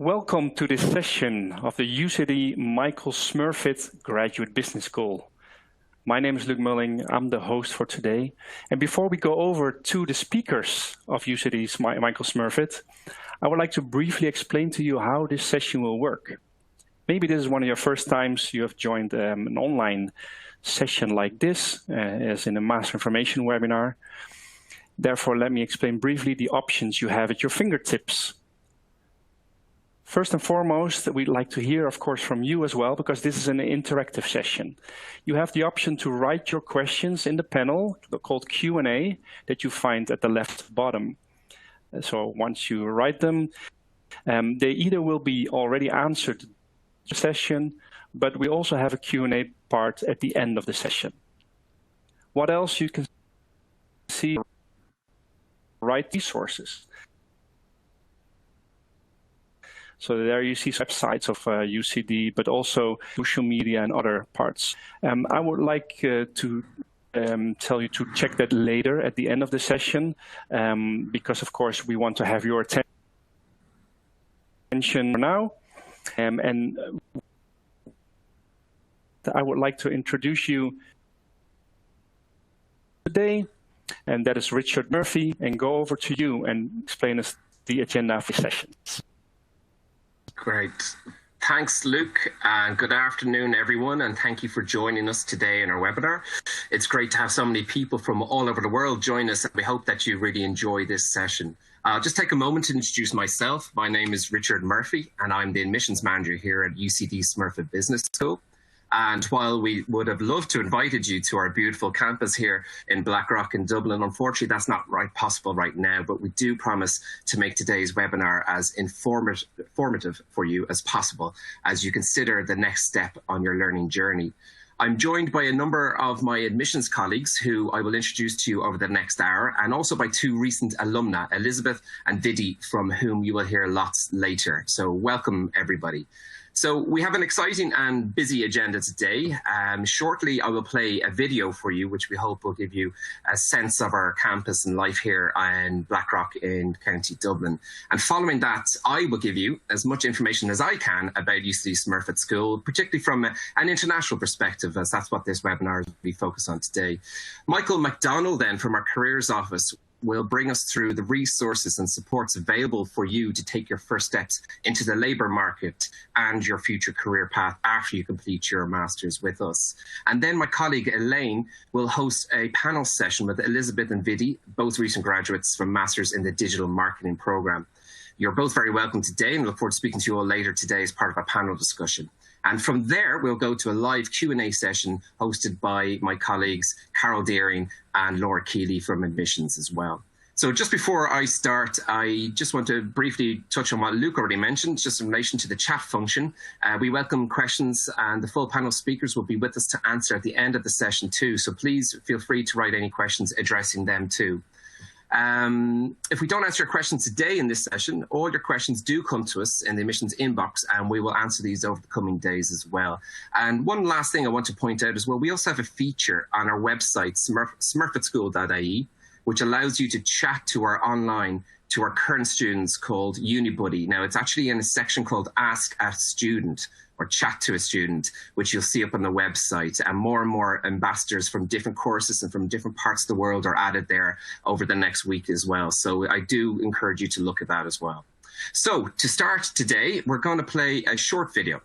Welcome to this session of the UCD Michael Smurfit Graduate Business School. My name is Luc Mulling, I'm the host for today. And before we go over to the speakers of UCD's Michael Smurfit, I would like to briefly explain to you how this session will work. Maybe this is one of your first times you have joined an online session like this, as in a Master Information webinar. Therefore, let me explain briefly the options you have at your fingertips. First and foremost, we'd like to hear, of course, from you as well, because this is an interactive session. You have the option to write your questions in the panel called Q&A that you find at the left bottom. So once you write them, they either will be already answered in the session, but we also have a Q&A part at the end of the session. What else you can see? Write resources. So there you see websites of UCD, but also social media and other parts. I would like to tell you to check that later at the end of the session, because of course we want to have your attention now. And I would like to introduce you today, and that is Richard Murphy, and go over to you and explain us the agenda for the sessions. Great. Thanks, Luc, and good afternoon, everyone, and thank you for joining us today in our webinar. It's great to have so many people from all over the world join us, and we hope that you really enjoy this session. I'll just take a moment to introduce myself. My name is Richard Murphy, and I'm the admissions manager here at UCD Smurfit Business School. And while we would have loved to invited you to our beautiful campus here in Blackrock in Dublin, unfortunately that's not possible right now, but we do promise to make today's webinar as informative for you as possible as you consider the next step on your learning journey. I'm joined by a number of my admissions colleagues who I will introduce to you over the next hour, and also by two recent alumna, Elizabeth and Didi, from whom you will hear lots later. So welcome, everybody. So we have an exciting and busy agenda today. Shortly, I will play a video for you, which we hope will give you a sense of our campus and life here in Blackrock in County Dublin. And following that, I will give you as much information as I can about UCD Smurfit School, particularly from an international perspective, as that's what this webinar will be focused on today. Michael McDonald, then, from our Careers Office, will bring us through the resources and supports available for you to take your first steps into the labour market and your future career path after you complete your Masters with us. And then my colleague Elaine will host a panel session with Elizabeth and Vidi, both recent graduates from Masters in the Digital Marketing Programme. You're both very welcome today, and look forward to speaking to you all later today as part of a panel discussion. And from there, we'll go to a live Q&A session hosted by my colleagues, Carol Deering and Laura Keeley from Admissions as well. So just before I start, I just want to briefly touch on what Luc already mentioned, just in relation to the chat function. We welcome questions, and the full panel speakers will be with us to answer at the end of the session too. So please feel free to write any questions addressing them too. If we don't answer your questions today in this session, all your questions do come to us in the admissions inbox, and we will answer these over the coming days as well. And one last thing I want to point out as well, we also have a feature on our website, smurfitschool.ie, which allows you to chat to our current students called UniBuddy. Now, it's actually in a section called Ask a Student, or Chat to a Student, which you'll see up on the website. And more ambassadors from different courses and from different parts of the world are added there over the next week as well. So I do encourage you to look at that as well. So to start today, we're going to play a short video.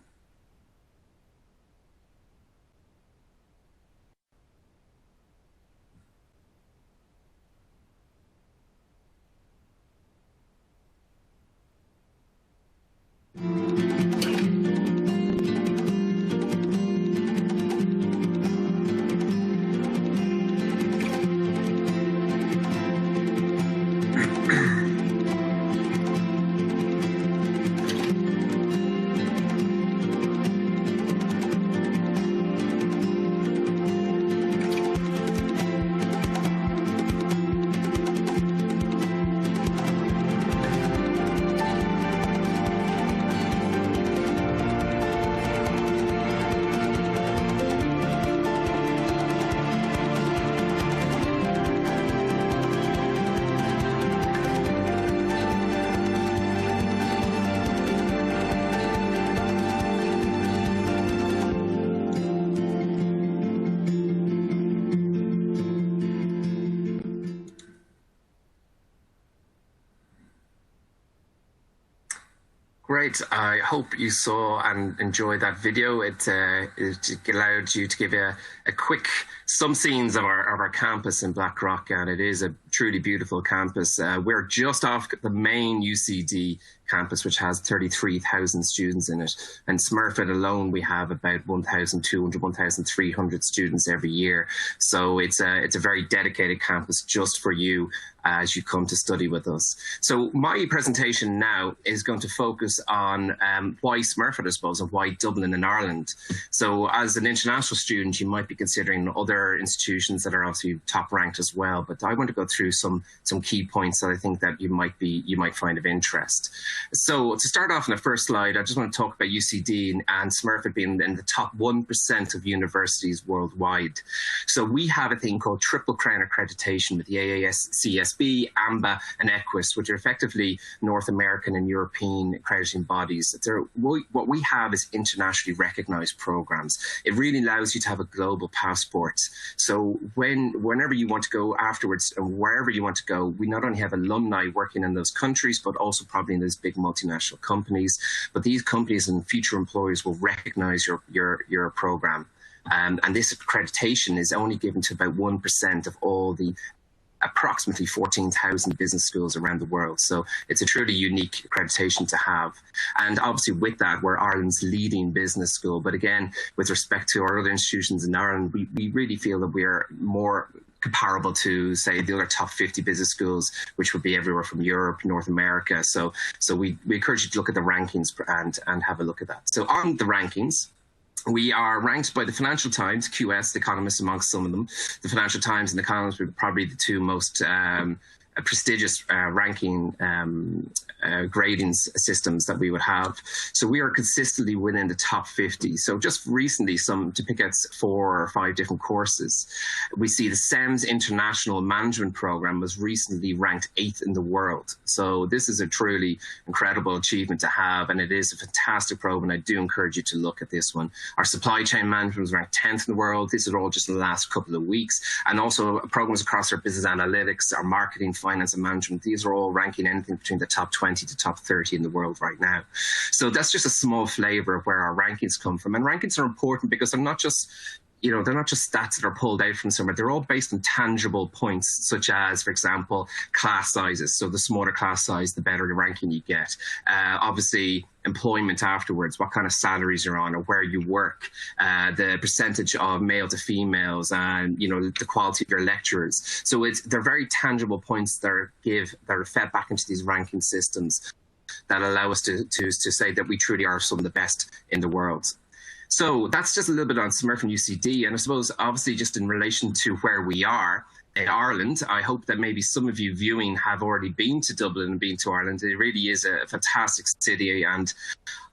Great. I hope you saw and enjoyed that video. It allowed you to give a quick some scenes of our campus in Blackrock, and it is a truly beautiful campus. We're just off the main UCD campus, which has 33,000 students in it. And Smurfit alone, we have about 1,200, 1,300 students every year. So it's a very dedicated campus just for you as you come to study with us. So my presentation now is going to focus on why Smurfit, I suppose, and why Dublin in Ireland. So as an international student, you might be considering other institutions that are obviously top ranked as well. But I want to go through some key points that I think that you might find of interest. So to start off in the first slide, I just want to talk about UCD and Smurfit being in the top 1% of universities worldwide. So we have a thing called Triple Crown accreditation with the AAS, CSB, AMBA and EQUIS, which are effectively North American and European accrediting bodies. What we have is internationally recognized programs. It really allows you to have a global passport. So whenever you want to go afterwards and wherever you want to go, we not only have alumni working in those countries, but also probably in those big multinational companies. But these companies and future employers will recognize your program. And this accreditation is only given to about 1% of all the approximately 14,000 business schools around the world. So it's a truly unique accreditation to have. And obviously with that, we're Ireland's leading business school. But again, with respect to our other institutions in Ireland, we really feel that we're more comparable to, say, the other top 50 business schools, which would be everywhere from Europe, North America. So we encourage you to look at the rankings and have a look at that. So on the rankings, we are ranked by the Financial Times, QS, The Economist amongst some of them. The Financial Times and The Economist are probably the two most prestigious ranking grading systems that we would have. So we are consistently within the top 50. So just recently, to pick out 4 or 5 different courses, we see the SEMS International Management Program was recently ranked 8th in the world. So this is a truly incredible achievement to have, and it is a fantastic program. I do encourage you to look at this one. Our Supply Chain Management was ranked 10th in the world. This is all just in the last couple of weeks. And also programs across our business analytics, our marketing, finance and management. These are all ranking anything between the top 20 to top 30 in the world right now. So that's just a small flavor of where our rankings come from. And rankings are important because they're not just they're not just stats that are pulled out from somewhere. They're all based on tangible points, such as, for example, class sizes. So the smaller class size, the better the ranking you get. Obviously, employment afterwards, what kind of salaries you're on or where you work, the percentage of male to females, and the quality of your lecturers. So they're very tangible points that are fed back into these ranking systems that allow us to say that we truly are some of the best in the world. So that's just a little bit on Smurfit and UCD. And I suppose, obviously, just in relation to where we are in Ireland, I hope that maybe some of you viewing have already been to Dublin and been to Ireland. It really is a fantastic city, and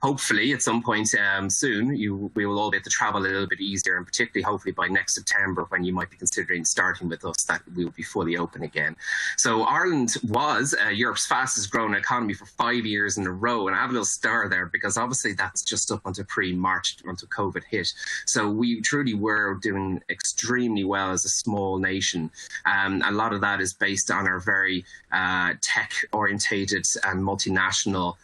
hopefully at some point soon we will all be able to travel a little bit easier, and particularly hopefully by next September, when you might be considering starting with us, that we will be fully open again. So Ireland was Europe's fastest growing economy for 5 years in a row, and I have a little star there because obviously that's just up until pre-March, until COVID hit. So we truly were doing extremely well as a small nation. A lot of that is based on our very tech-orientated and multinational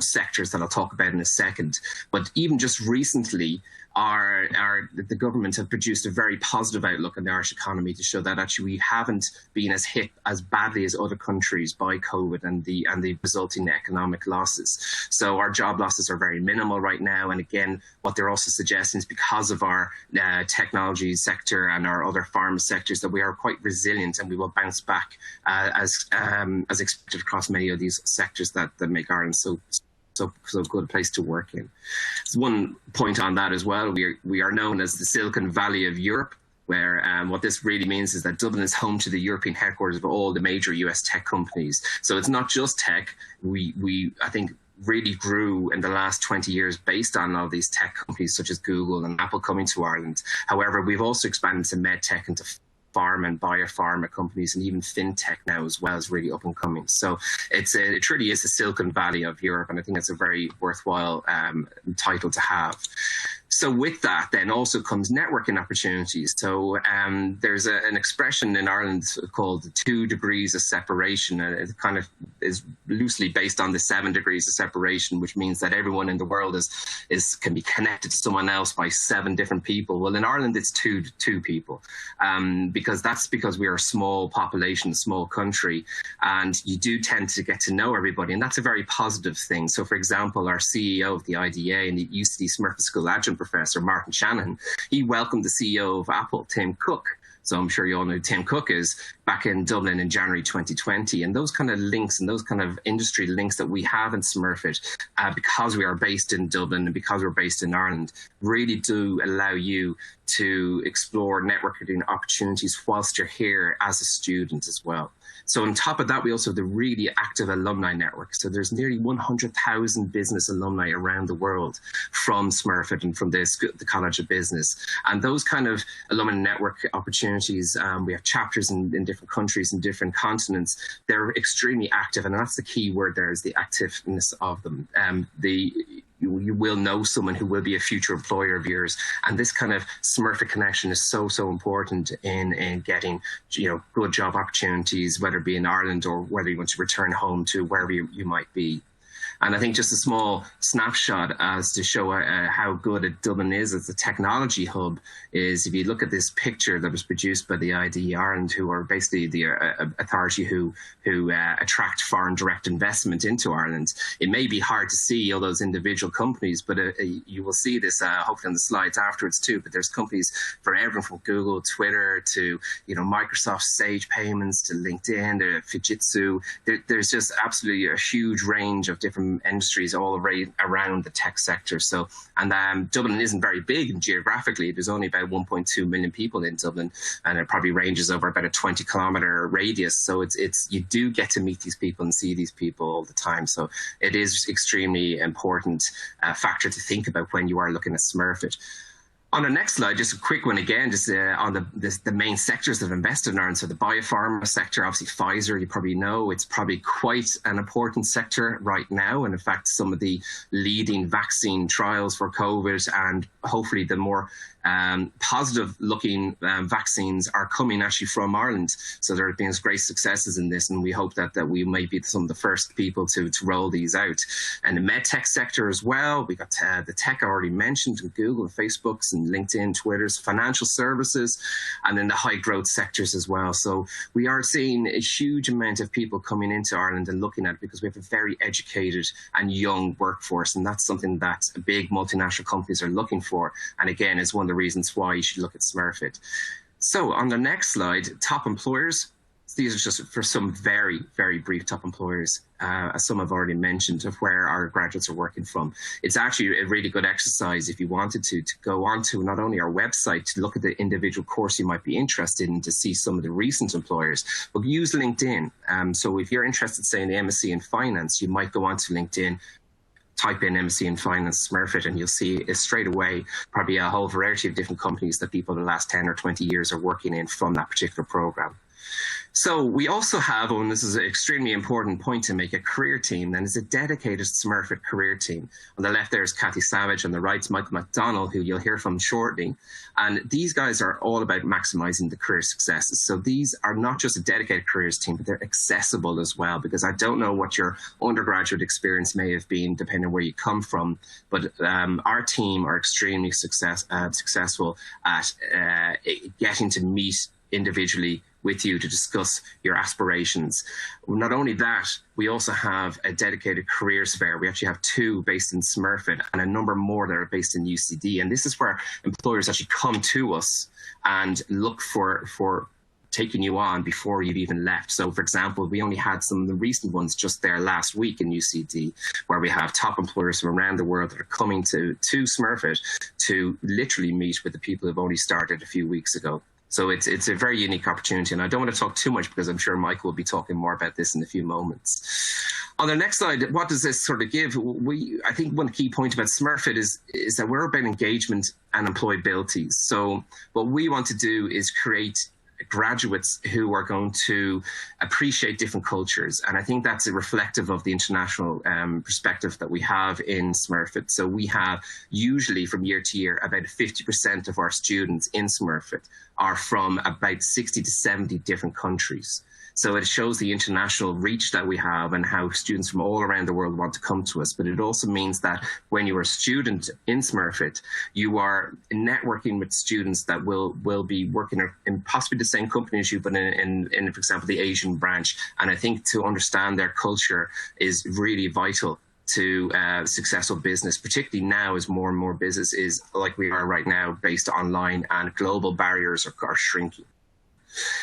sectors that I'll talk about in a second. But even just recently, the government have produced a very positive outlook on the Irish economy to show that actually we haven't been as hit as badly as other countries by COVID and the resulting economic losses. So our job losses are very minimal right now. And again, what they're also suggesting is because of our technology sector and our other pharma sectors, that we are quite resilient and we will bounce back as expected across many of these sectors that make Ireland so good place to work in. So one point on that as well, we are known as the Silicon Valley of Europe, where what this really means is that Dublin is home to the European headquarters of all the major US tech companies. So it's not just tech. We I think really grew in the last 20 years based on all these tech companies such as Google and Apple coming to Ireland. However, we've also expanded to medtech and to pharma and biopharma companies, and even fintech now as well is really up and coming. So it truly is the Silicon Valley of Europe, and I think it's a very worthwhile title to have. So with that, then also comes networking opportunities. So there's an expression in Ireland called 2 degrees of separation. And it kind of is loosely based on the 7 degrees of separation, which means that everyone in the world can be connected to someone else by 7 different people. Well, in Ireland, it's two people, because we are a small population, a small country, and you do tend to get to know everybody, and that's a very positive thing. So, for example, our CEO of the IDA and the UCD Smurfit School adjunct professor, Martin Shanahan, he welcomed the CEO of Apple, Tim Cook. So I'm sure you all know who Tim Cook is, back in Dublin in January 2020. And those kind of links and those kind of industry links that we have in Smurfit, because we are based in Dublin and because we're based in Ireland, really do allow you to explore networking opportunities whilst you're here as a student as well. So on top of that, we also have the really active alumni network. So there's nearly 100,000 business alumni around the world from Smurfit and from the College of Business. And those kind of alumni network opportunities, we have chapters in different countries and different continents. They're extremely active, and that's the key word there, is the activeness of them. You will know someone who will be a future employer of yours, and this kind of Smurfit connection is so important in getting good job opportunities, whether it be in Ireland or whether you want to return home to wherever you might be. And I think just a small snapshot as to show how good Dublin is as a technology hub is, if you look at this picture that was produced by the IDE Ireland, who are basically the authority who attract foreign direct investment into Ireland. It may be hard to see all those individual companies, but you will see this hopefully on the slides afterwards too. But there's companies for everyone from Google, Twitter, to Microsoft, Sage Payments, to LinkedIn, to Fujitsu. There's just absolutely a huge range of different industries all around the tech sector. So, and Dublin isn't very big geographically. There's only about 1.2 million people in Dublin, and it probably ranges over about a 20-kilometer radius. So it's you do get to meet these people and see these people all the time. So it is extremely important factor to think about when you are looking at Smurfit. On the next slide, just a quick one again, just on the main sectors that have invested in Ireland. So the biopharma sector, obviously Pfizer, you probably know, it's probably quite an important sector right now. And in fact, some of the leading vaccine trials for COVID and hopefully the more positive looking vaccines are coming actually from Ireland. So there have been great successes in this, and we hope that we might be some of the first people to roll these out. And the medtech sector as well, we got the tech I already mentioned, Google and Facebooks and LinkedIn, Twitters, financial services, and then the high growth sectors as well. So we are seeing a huge amount of people coming into Ireland and looking at it, because we have a very educated and young workforce, and that's something that big multinational companies are looking for. And again, it's one of the reasons why you should look at Smurfit. So on the next slide, top employers. These are just for some very, very brief top employers, as some I've already mentioned, of where our graduates are working from. It's actually a really good exercise if you wanted to go on to not only our website to look at the individual course you might be interested in to see some of the recent employers, but use LinkedIn. So if you're interested, say, in the MSc in finance, you might go onto LinkedIn, type in MSc in Finance Smurfit, and you'll see straight away probably a whole variety of different companies that people in the last 10 or 20 years are working in from that particular program. So we also have, and this is an extremely important point to make, a career team. And it's a dedicated Smurfit career team. On the left there is Kathy Savage, on the right is Michael McDonald, who you'll hear from shortly. And these guys are all about maximizing the career successes. So these are not just a dedicated careers team, but they're accessible as well, because I don't know what your undergraduate experience may have been, depending on where you come from. But our team are extremely successful at getting to meet individually with you to discuss your aspirations. Not only that, we also have a dedicated careers fair. We actually have 2 based in Smurfit and a number more that are based in UCD. And this is where employers actually come to us and look for taking you on before you've even left. So for example, we only had some of the recent ones just there last week in UCD, where we have top employers from around the world that are coming to Smurfit to literally meet with the people who've only started a few weeks ago. So it's a very unique opportunity, and I don't want to talk too much because I'm sure Michael will be talking more about this in a few moments. On the next slide, what does this sort of give? I think one key point about Smurfit is that we're about engagement and employability. So what we want to do is create graduates who are going to appreciate different cultures. And I think that's reflective of the international perspective that we have in Smurfit. So we have usually from year to year, about 50% of our students in Smurfit are from about 60 to 70 different countries. So it shows the international reach that we have and how students from all around the world want to come to us. But it also means that when you are a student in Smurfit, you are networking with students that will be working in possibly the same company as you, but in, for example, the Asian branch. And I think to understand their culture is really vital to successful business, particularly now as more and more business is like we are right now, based online, and global barriers are shrinking.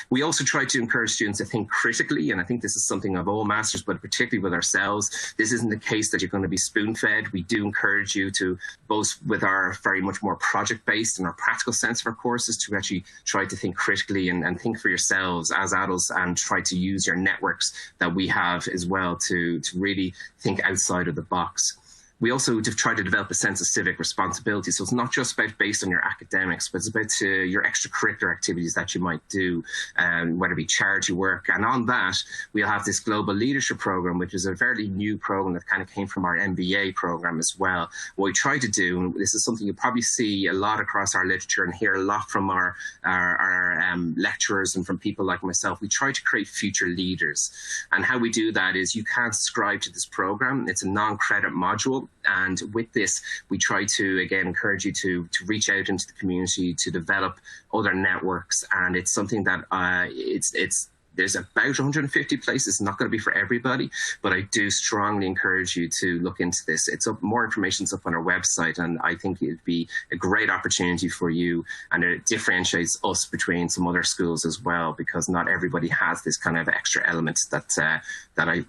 We also try to encourage students to think critically, and I think this is something of all masters, but particularly with ourselves. This isn't the case that you're going to be spoon-fed. We do encourage you to, both with our very much more project-based and our practical sense of our courses, to actually try to think critically and think for yourselves as adults, and try to use your networks that we have as well to really think outside of the box. We also try to develop a sense of civic responsibility. So it's not just about based on your academics, but it's about your extracurricular activities that you might do, whether it be charity work. And on that, we'll have this global leadership program, which is a fairly new program that kind of came from our MBA program as well. What we try to do, and this is something you probably see a lot across our literature and hear a lot from our lecturers and from people like myself, we try to create future leaders. And how we do that is you can't subscribe to this program. It's a non-credit module. And with this, we try to, again, encourage you to reach out into the community, to develop other networks. And it's something that there's about 150 places. It's not going to be for everybody, but I do strongly encourage you to look into this. It's up, more information's up on our website, and I think it'd be a great opportunity for you. And it differentiates us between some other schools as well, because not everybody has this kind of extra element that I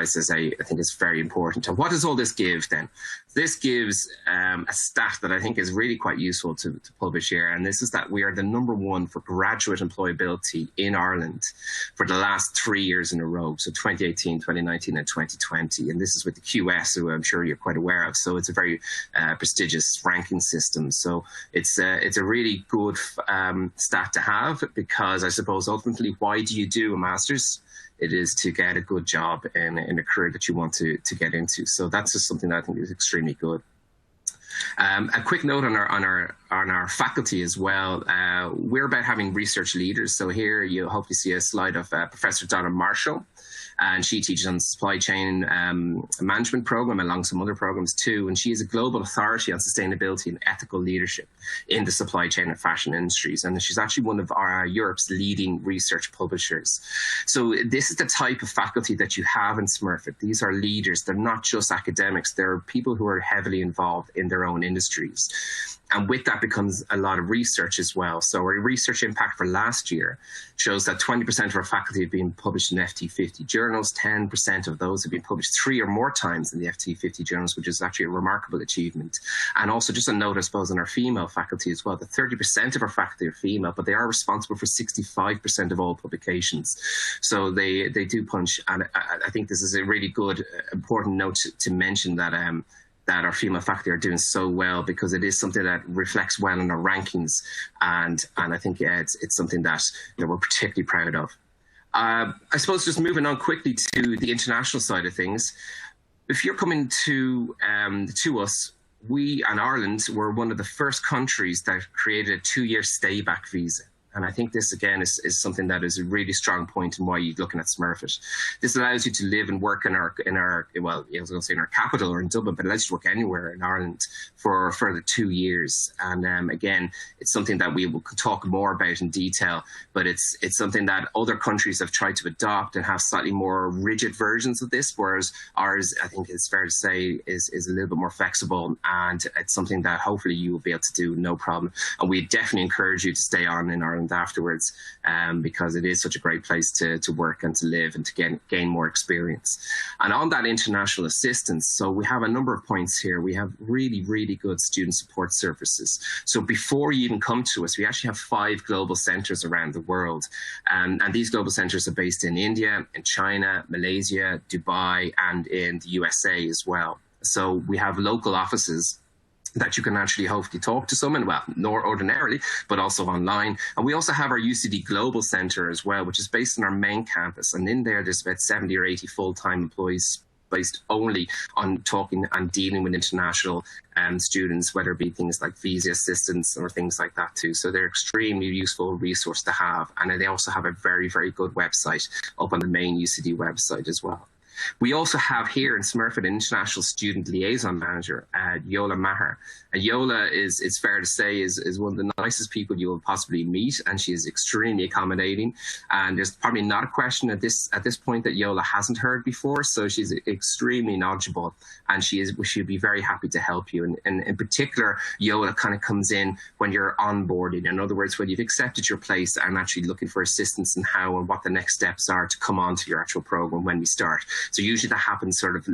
think is very important. And what does all this give then? This gives a stat that I think is really quite useful to publish here, and this is that we are the #1 for graduate employability in Ireland for the last 3 years in a row, so 2018, 2019 and 2020, and this is with the QS, who I'm sure you're quite aware of. So it's a very prestigious ranking system. So it's a really good stat to have, because I suppose ultimately, why do you do a master's? It is to get a good job in a career that you want to get into. So that's just something that I think is extremely good. A quick note on our faculty as well. We're about having research leaders. So here you hopefully see a slide of Professor Donna Marshall, and she teaches on the supply chain management program, along some other programs too. And she is a global authority on sustainability and ethical leadership in the supply chain and fashion industries. And she's actually one of Europe's leading research publishers. So this is the type of faculty that you have in Smurfit. These are leaders. They're not just academics. They're people who are heavily involved in their own industries. And with that becomes a lot of research as well. So our research impact for last year shows that 20% of our faculty have been published in FT50 journals. 10% of those have been published 3 or more times in the FT50 journals, which is actually a remarkable achievement. And also just a note, I suppose, on our female faculty as well, that 30% of our faculty are female, but they are responsible for 65% of all publications. So they do punch. And I think this is a really good, important note to mention that that our female faculty are doing so well, because it is something that reflects well in our rankings, and I think it's something that we're particularly proud of. I suppose just moving on quickly to the international side of things, if you're coming to us, we and Ireland were one of the first countries that created a 2-year stay-back visa. And I think this, again, is something that is a really strong point in why you're looking at Smurfit. This allows you to live and work in our well, I was going to say in our capital or in Dublin, but it allows you to work anywhere in Ireland for a further 2 years. And again, it's something that we will talk more about in detail, but it's something that other countries have tried to adopt and have slightly more rigid versions of this, whereas ours, I think it's fair to say, is a little bit more flexible, and it's something that hopefully you will be able to do no problem. And we definitely encourage you to stay on in Ireland afterwards, because it is such a great place to work and to live and to gain more experience. And on that international assistance, so we have a number of points here. We have really, really good student support services. So before you even come to us, we actually have 5 global centers around the world. And these global centers are based in India, in China, Malaysia, Dubai, and in the USA as well. So we have local offices that you can actually hopefully talk to someone, well, nor ordinarily, but also online. And we also have our UCD Global Centre as well, which is based on our main campus. And in there, there's about 70 or 80 full-time employees based only on talking and dealing with international students, whether it be things like visa assistance or things like that too. So they're extremely useful resource to have. And they also have a very, very good website up on the main UCD website as well. We also have here in Smurfit an International Student Liaison Manager, Yola Maher. Yola it's fair to say, is one of the nicest people you will possibly meet, and she is extremely accommodating. And there's probably not a question at this point that Yola hasn't heard before, so she's extremely knowledgeable, and she'll be very happy to help you. And in particular, Yola kind of comes in when you're onboarding. In other words, when you've accepted your place and actually looking for assistance in how and what the next steps are to come on to your actual program when we start. So usually that happens sort of,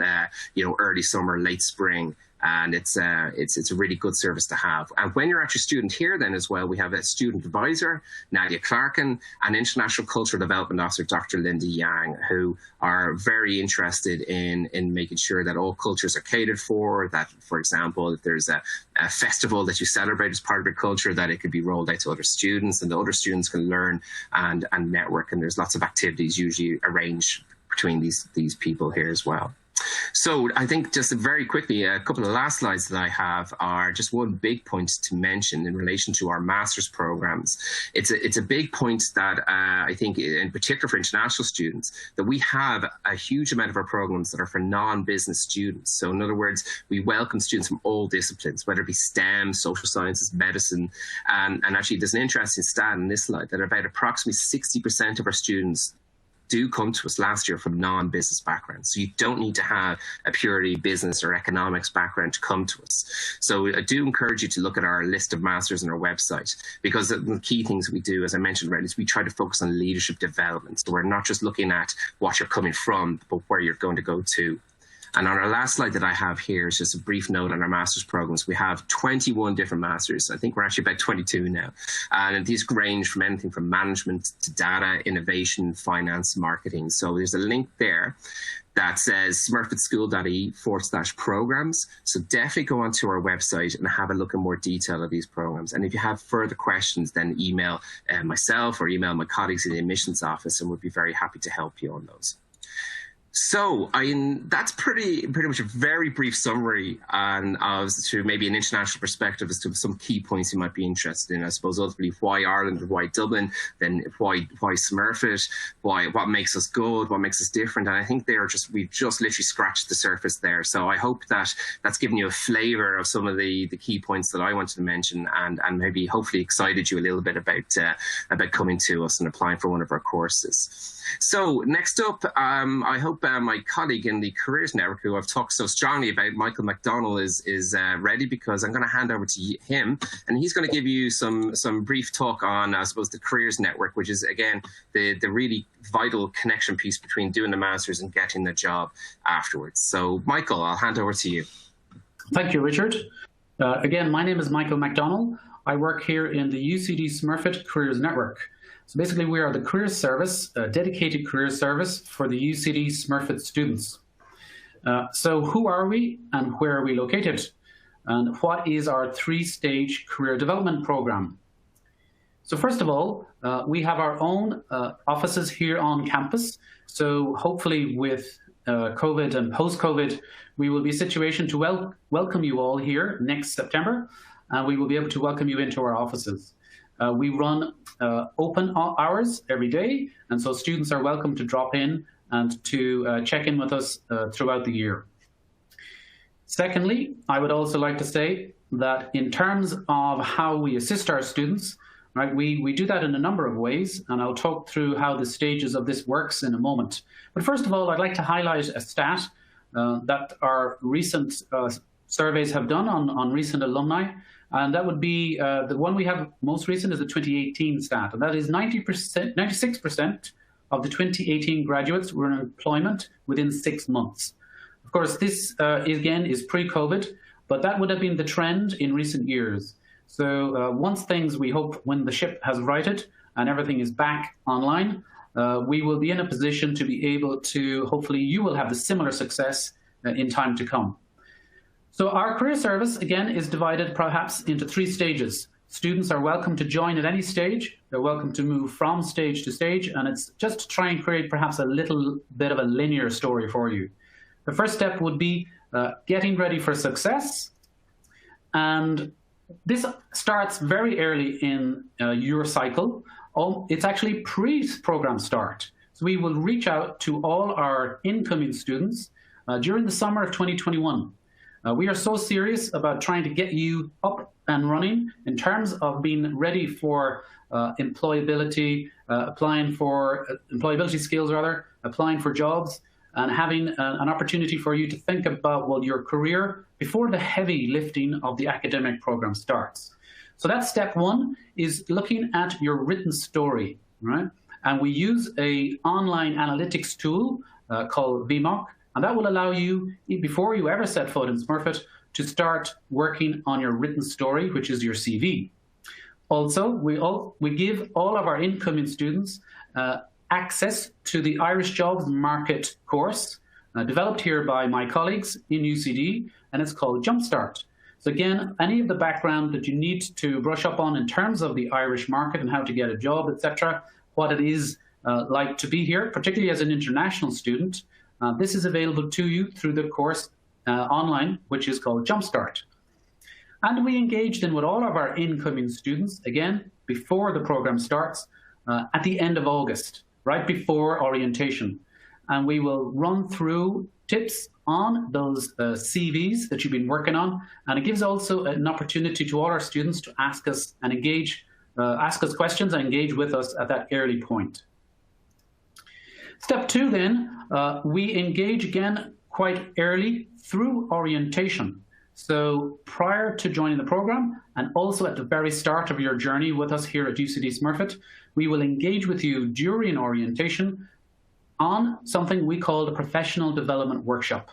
early summer, late spring, and it's a really good service to have. And when you're actually a student here then as well, we have a student advisor, Nadia Clarkin, and International Cultural Development Officer, Dr. Linda Yang, who are very interested in making sure that all cultures are catered for, that, for example, if there's a festival that you celebrate as part of your culture, that it could be rolled out to other students, and the other students can learn and network. And there's lots of activities usually arranged between these people here as well. So I think just very quickly, a couple of last slides that I have are just one big point to mention in relation to our master's programs. It's a big point that I think, in particular for international students, that we have a huge amount of our programs that are for non-business students. So in other words, we welcome students from all disciplines, whether it be STEM, social sciences, medicine. And actually, there's an interesting stat in this slide that about approximately 60% of our students do come to us last year from non-business backgrounds. So you don't need to have a purely business or economics background to come to us. So I do encourage you to look at our list of masters on our website, because the key things we do, as I mentioned already, is we try to focus on leadership development. So we're not just looking at what you're coming from, but where you're going to go to. And on our last slide that I have here is just a brief note on our master's programs. We have 21 different masters. I think we're actually about 22 now. And these range from anything from management to data, innovation, finance, marketing. So there's a link there that says smurfitschool.ie/programs. So definitely go onto our website and have a look in more detail at these programs. And if you have further questions, then email myself or email my colleagues in the admissions office, and we'll be very happy to help you on those. So that's pretty much a very brief summary to maybe an international perspective as to some key points you might be interested in. I suppose ultimately why Ireland, why Dublin, then why Smurfit, what makes us good, what makes us different. And I think we've just literally scratched the surface there. So I hope that that's given you a flavour of some of the key points that I wanted to mention, and maybe hopefully excited you a little bit about coming to us and applying for one of our courses. So next up, I hope my colleague in the Careers Network, who I've talked so strongly about, Michael McDonald, is ready, because I'm going to hand over to him, and he's going to give you some brief talk on, I suppose, the Careers Network, which is, again, the really vital connection piece between doing the Masters and getting the job afterwards. So, Michael, I'll hand over to you. Thank you, Richard. Again, my name is Michael McDonald. I work here in the UCD Smurfit Careers Network. So basically, we are the careers service, a dedicated careers service for the UCD Smurfit students. So who are we and where are we located? And what is our three-stage career development program? So first of all, we have our own offices here on campus. So hopefully with COVID and post-COVID, we will be in a situation to welcome you all here next September, and we will be able to welcome you into our offices. We run open hours every day, and so students are welcome to drop in and to check in with us throughout the year. Secondly, I would also like to say that in terms of how we assist our students, right, we do that in a number of ways, and I'll talk through how the stages of this works in a moment. But first of all, I'd like to highlight a stat that our recent surveys have done on recent alumni. And that would be the one we have most recent is the 2018 stat, and that is 96% of the 2018 graduates were in employment within 6 months. Of course, this again is pre-COVID, but that would have been the trend in recent years. So once things, we hope, when the ship has righted and everything is back online, we will be in a position to be able to, hopefully you will have the similar success in time to come. So our career service, again, is divided perhaps into 3 stages. Students are welcome to join at any stage. They're welcome to move from stage to stage, and it's just to try and create perhaps a little bit of a linear story for you. The first step would be getting ready for success, and this starts very early in your cycle. It's actually pre-program start. So we will reach out to all our incoming students during the summer of 2021. We are so serious about trying to get you up and running in terms of being ready for employability, applying for employability skills rather, applying for jobs, and having an opportunity for you to think about, well, your career before the heavy lifting of the academic program starts. So that's step 1, is looking at your written story, right? And we use a online analytics tool called VMOC, and that will allow you, before you ever set foot in Smurfit, to start working on your written story, which is your CV. Also, we give all of our incoming students access to the Irish Jobs Market course, developed here by my colleagues in UCD, and it's called Jumpstart. So again, any of the background that you need to brush up on in terms of the Irish market and how to get a job, etc., what it is like to be here, particularly as an international student, this is available to you through the course online, which is called Jumpstart. And we engaged in with all of our incoming students, again, before the program starts, at the end of August, right before orientation. And we will run through tips on those CVs that you've been working on. And it gives also an opportunity to all our students to ask us and engage, ask us questions and engage with us at that early point. Step 2 then, we engage again quite early through orientation. So prior to joining the program, and also at the very start of your journey with us here at UCD Smurfit, we will engage with you during orientation on something we call the Professional Development Workshop.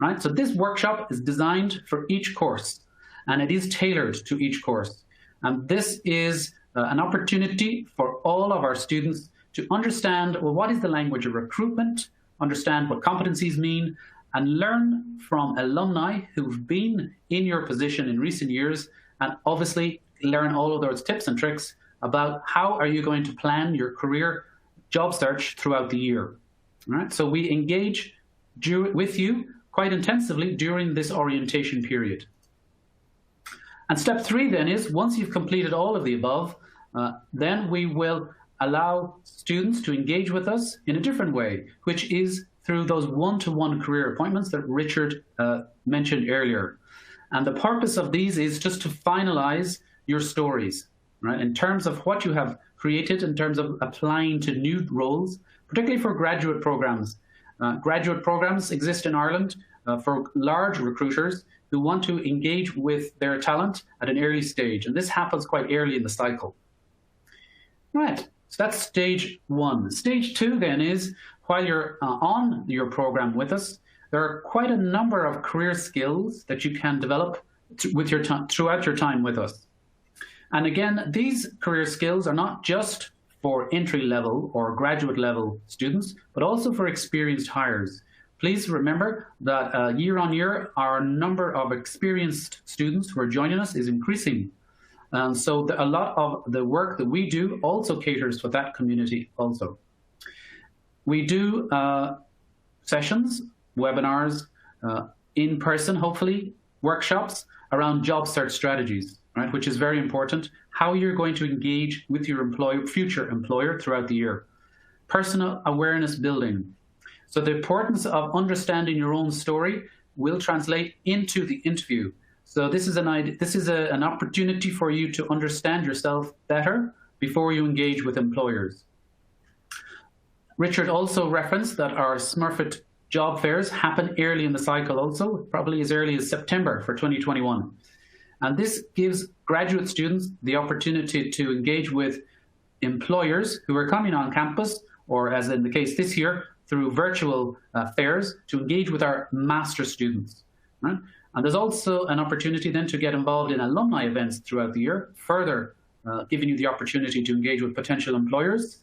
Right? So this workshop is designed for each course, and it is tailored to each course. And this is an opportunity for all of our students to understand, well, what is the language of recruitment, understand what competencies mean, and learn from alumni who've been in your position in recent years, and obviously learn all of those tips and tricks about how are you going to plan your career job search throughout the year. All right? So we engage with you quite intensively during this orientation period. And step 3 then is, once you've completed all of the above, then we will allow students to engage with us in a different way, which is through those one-to-one career appointments that Richard mentioned earlier. And the purpose of these is just to finalize your stories, right? In terms of what you have created, in terms of applying to new roles, particularly for graduate programs. Graduate programs exist in Ireland for large recruiters who want to engage with their talent at an early stage. And this happens quite early in the cycle. Right, so that's stage 1. Stage 2 then is, while you're on your program with us, there are quite a number of career skills that you can develop with your throughout your time with us. And again, these career skills are not just for entry-level or graduate-level students, but also for experienced hires. Please remember that year on year, our number of experienced students who are joining us is increasing. So a lot of the work that we do also caters for that community also. We do sessions, webinars, in person, hopefully, workshops around job search strategies, right, which is very important. How you're going to engage with your future employer throughout the year. Personal awareness building. So the importance of understanding your own story will translate into the interview. So this is an opportunity for you to understand yourself better before you engage with employers. Richard also referenced that our Smurfit job fairs happen early in the cycle also, probably as early as September for 2021. And this gives graduate students the opportunity to engage with employers who are coming on campus, or as in the case this year, through virtual fairs, to engage with our master students. Right? And there's also an opportunity then to get involved in alumni events throughout the year, further giving you the opportunity to engage with potential employers.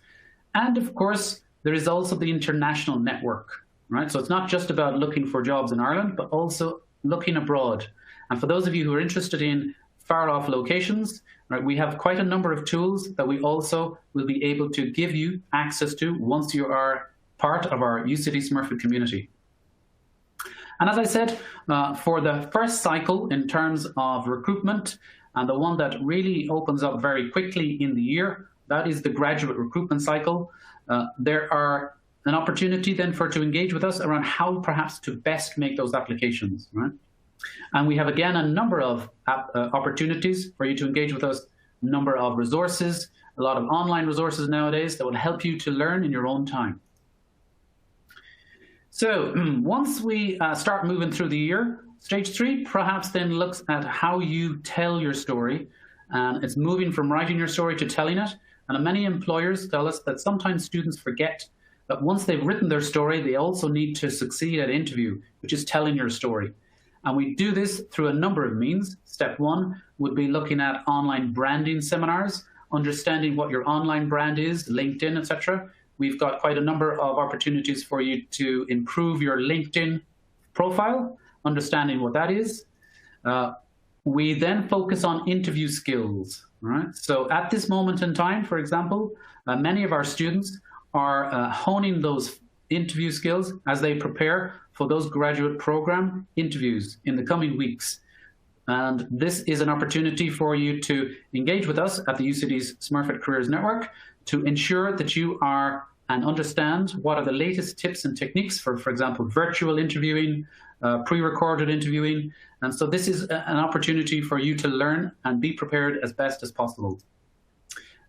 And of course, there is also the international network, right? So it's not just about looking for jobs in Ireland, but also looking abroad. And for those of you who are interested in far-off locations, right, we have quite a number of tools that we also will be able to give you access to once you are part of our UCD Smurfit community. And as I said, for the first cycle in terms of recruitment, and the one that really opens up very quickly in the year, that is the graduate recruitment cycle. There are an opportunity then to engage with us around how perhaps to best make those applications, right? And we have, again, a number of opportunities for you to engage with us, a number of resources, a lot of online resources nowadays that will help you to learn in your own time. So once we start moving through the year, stage 3 perhaps then looks at how you tell your story. And it's moving from writing your story to telling it. And many employers tell us that sometimes students forget that once they've written their story, they also need to succeed at interview, which is telling your story. And we do this through a number of means. Step 1 would be looking at online branding seminars, understanding what your online brand is, LinkedIn, etc. We've got quite a number of opportunities for you to improve your LinkedIn profile, understanding what that is. We then focus on interview skills, right? So at this moment in time, for example, many of our students are honing those interview skills as they prepare for those graduate program interviews in the coming weeks. And this is an opportunity for you to engage with us at the UCD's Smurfit Careers Network to ensure that you are and understand what are the latest tips and techniques for example, virtual interviewing, pre-recorded interviewing. And so this is an opportunity for you to learn and be prepared as best as possible.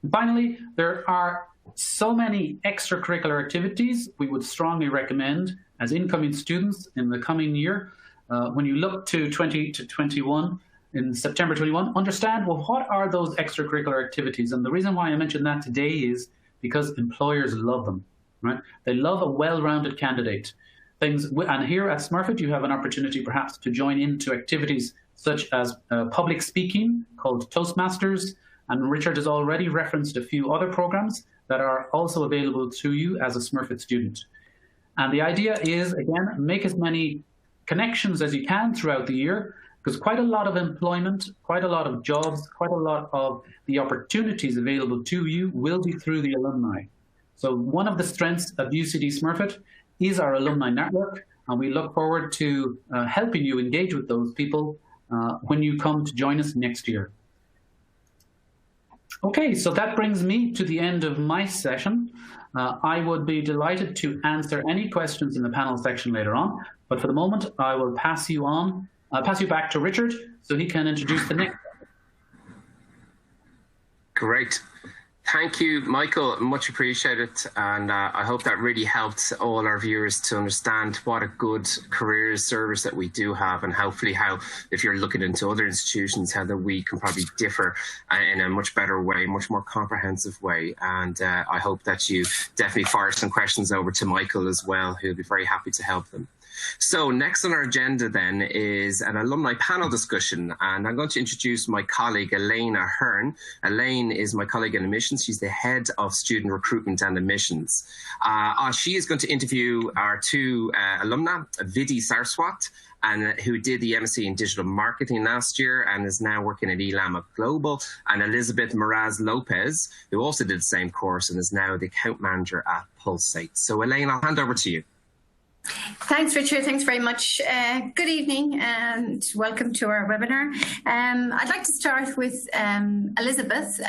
And finally, there are so many extracurricular activities we would strongly recommend as incoming students in the coming year. When you look to 2021, in September 21, understand, well, what are those extracurricular activities? And the reason why I mentioned that today is because employers love them, right? They love a well-rounded candidate. And here at Smurfit, you have an opportunity perhaps to join into activities such as public speaking called Toastmasters. And Richard has already referenced a few other programs that are also available to you as a Smurfit student. And the idea is, again, make as many connections as you can throughout the year, because quite a lot of employment, quite a lot of jobs, quite a lot of the opportunities available to you will be through the alumni. So one of the strengths of UCD Smurfit is our alumni network, and we look forward to helping you engage with those people when you come to join us next year. Okay, so that brings me to the end of my session. I would be delighted to answer any questions in the panel section later on, but for the moment, I will pass you on. I'll pass you back to Richard so he can introduce the next. Great. Thank you, Michael. Much appreciated. And I hope that really helped all our viewers to understand what a good careers service that we do have, and hopefully how, if you're looking into other institutions, how that we can probably differ in a much better way, much more comprehensive way. And I hope that you definitely fire some questions over to Michael as well, who'll be very happy to help them. So next on our agenda then is an alumni panel discussion, and I'm going to introduce my colleague Elaine Ahern. Elaine is my colleague in admissions. She's the head of student recruitment and admissions. She is going to interview our two alumna, Vidhi Saraswat, and who did the MSc in digital marketing last year and is now working at Elam Global, and Elizabeth Moraz Lopez, who also did the same course and is now the account manager at Pulsate. So Elaine, I'll hand over to you. Thanks, Richard. Thanks very much. Good evening and welcome to our webinar. I'd like to start with Elizabeth.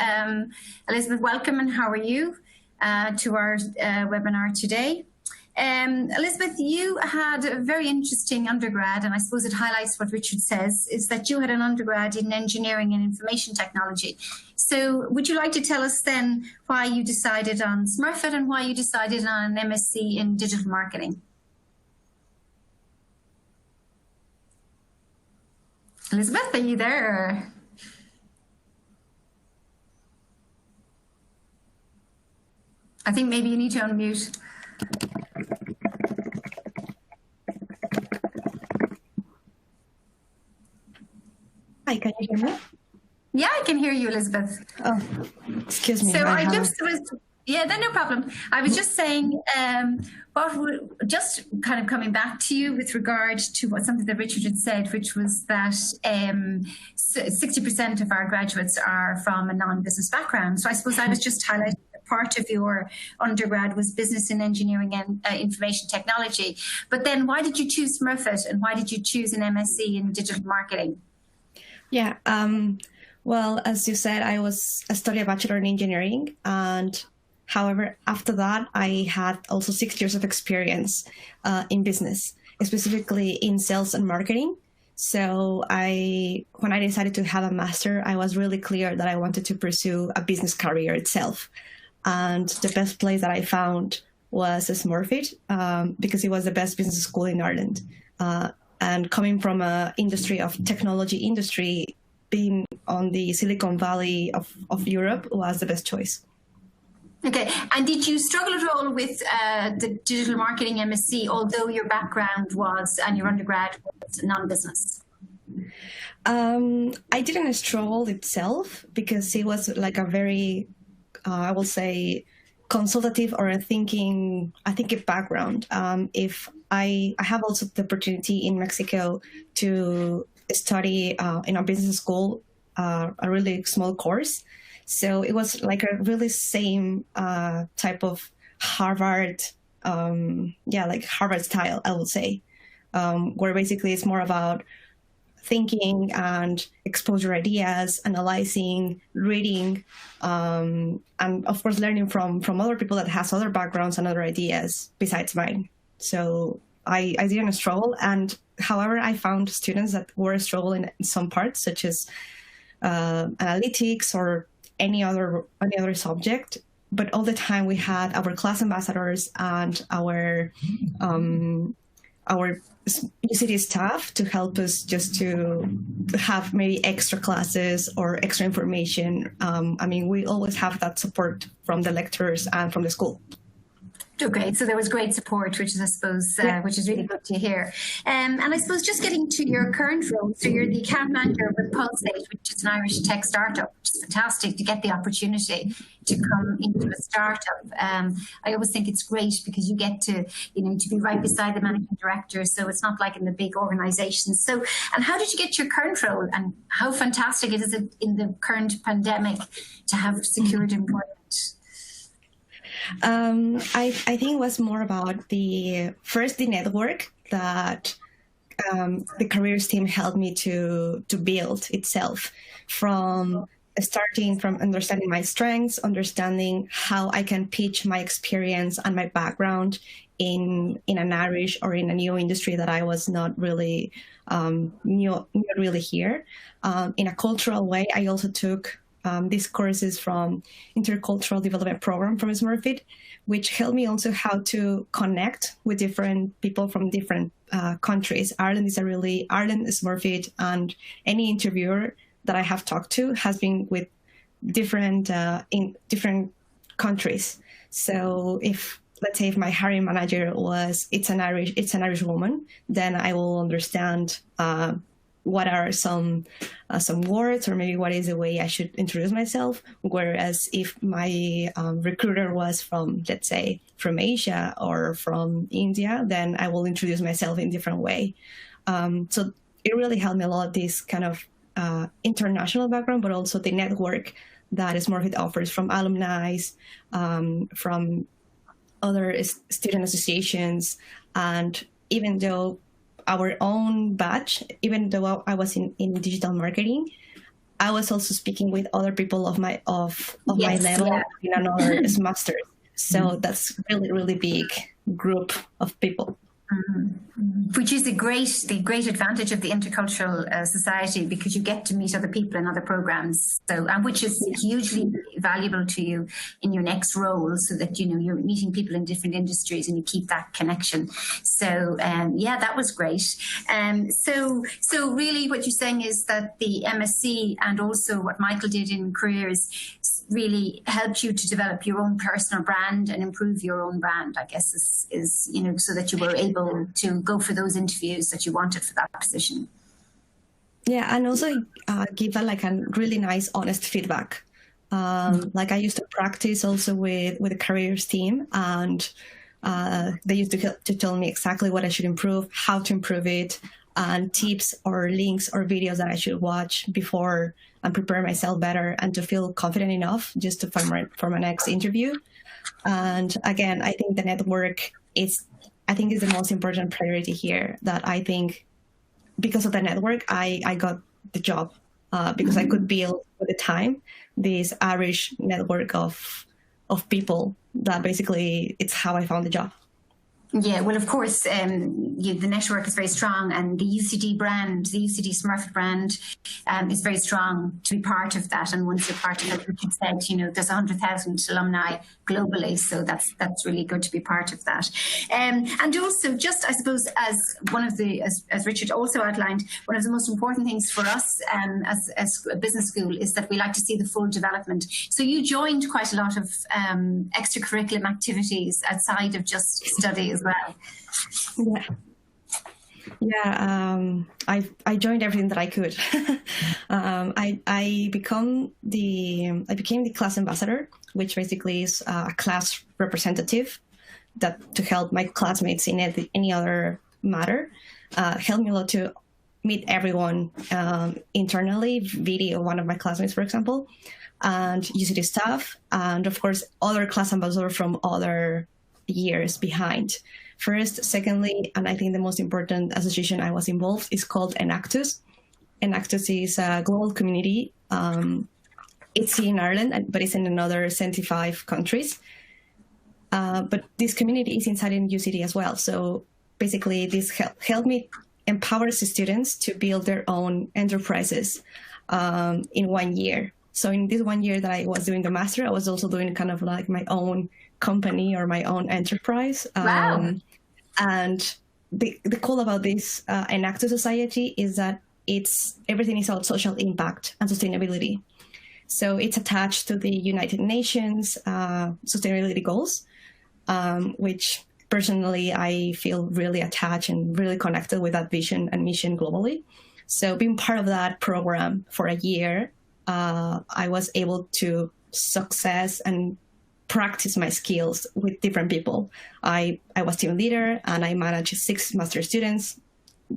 Elizabeth, welcome, and how are you to our webinar today? Elizabeth, you had a very interesting undergrad, and I suppose it highlights what Richard says, is that you had an undergrad in engineering and information technology. So would you like to tell us then why you decided on Smurfit and why you decided on an MSc in digital marketing? Elizabeth, are you there? I think maybe you need to unmute. Hi, can you hear me? Yeah, I can hear you, Elizabeth. Oh, excuse me. So I just was, yeah, no problem. I was just saying, just kind of coming back to you with regard to something that Richard had said, which was that 60% of our graduates are from a non-business background. So I suppose I was just highlighting that part of your undergrad was business and engineering and information technology. But then why did you choose Smurfit, and why did you choose an MSc in digital marketing? Yeah, well, as you said, I studied a bachelor in engineering, and however, after that, I had also 6 years of experience in business, specifically in sales and marketing. So when I decided to have a master, I was really clear that I wanted to pursue a business career itself. And the best place that I found was Smurfit, because it was the best business school in Ireland. And coming from an industry of technology industry, being on the Silicon Valley of Europe was the best choice. Okay, and did you struggle at all with the digital marketing MSc, although your background was and your undergrad was non-business? I didn't struggle itself because it was like a very, I will say, consultative or a thinking background. If I have also the opportunity in Mexico to study in a business school, a really small course. So it was like a really same type of Harvard, like Harvard style, I would say, where basically it's more about thinking and expose your ideas, analyzing, reading, and of course learning from other people that has other backgrounds and other ideas besides mine. So I didn't struggle, and however, I found students that were struggling in some parts, such as analytics or any other subject. But all the time we had our class ambassadors and our UCD staff to help us just to have maybe extra classes or extra information. We always have that support from the lecturers and from the school. Oh, great. So there was great support, which is, I suppose, which is really good to hear. And I suppose just getting to your current role, so you're the account manager with Pulsate, which is an Irish tech startup, which is fantastic to get the opportunity to come into a startup. I always think it's great because you get to be right beside the managing director. So it's not like in the big organizations. So, and how did you get your current role, and how fantastic it is in the current pandemic to have secured employment? I think it was more about the network that the careers team helped me to build itself, from starting from understanding my strengths, understanding how I can pitch my experience and my background in an Irish or in a new industry that I was not really not really here. In a cultural way, I also took these courses from Intercultural Development Program from Smurfit, which helped me also how to connect with different people from different countries. Ireland, Smurfit, and any interviewer that I have talked to has been with different in different countries. So let's say if my hiring manager it's an Irish woman, then I will understand what are some words, or maybe what is the way I should introduce myself. Whereas if my recruiter was from, let's say, from Asia or from India, then I will introduce myself in a different way. So it really helped me a lot, this kind of international background, but also the network that Smurfit offers from alumni, from other student associations, and even though our own batch, even though I was in digital marketing, I was also speaking with other people of my level in another master's. So that's really, really big group of people. Which is the great advantage of the intercultural society, because you get to meet other people in other programs. So, and which is hugely valuable to you in your next role, so that you're meeting people in different industries and you keep that connection. So, that was great. So really, what you're saying is that the MSc and also what Michael did in careers really helped you to develop your own personal brand and improve your own brand, I guess, is so that you were able to go for those interviews that you wanted for that position. Yeah, and also give a really nice, honest feedback. Like I used to practice also with the careers team, and They used to tell me exactly what I should improve, how to improve it, and tips or links or videos that I should watch before and prepare myself better and to feel confident enough just to for my next interview. And again, I think the network is the most important priority here. That I think because of the network, I got the job because I could build with the time this Irish network of people that basically it's how I found the job. Yeah, well, of course, the network is very strong, and the UCD brand, the UCD Smurfit brand, is very strong to be part of that. And once you're part of it, Richard said, there's 100,000 alumni globally, so that's really good to be part of that. And also, just I suppose, as one of the, as Richard also outlined, one of the most important things for us as a business school is that we like to see the full development. So you joined quite a lot of extracurriculum activities outside of just study as well. I joined everything that I could. I became the class ambassador, which basically is a class representative that to help my classmates in any other matter. Helped me a lot to meet everyone internally, video one of my classmates, for example, and UCD staff, and of course other class ambassadors from other years behind. First, secondly, and I think the most important association I was involved is called Enactus. Enactus is a global community. It's in Ireland, but it's in another 75 countries. But this community is inside in UCD as well. So basically, this helped me empower the students to build their own enterprises in 1 year. So in this 1 year that I was doing the master, I was also doing kind of like my own company or my own enterprise. Wow. And the cool about this Enactus Society is that everything is about social impact and sustainability. So it's attached to the United Nations sustainability goals, which personally I feel really attached and really connected with that vision and mission globally. So being part of that program for a year, I was able to success and practice my skills with different people. I was team leader and I managed 6 master students.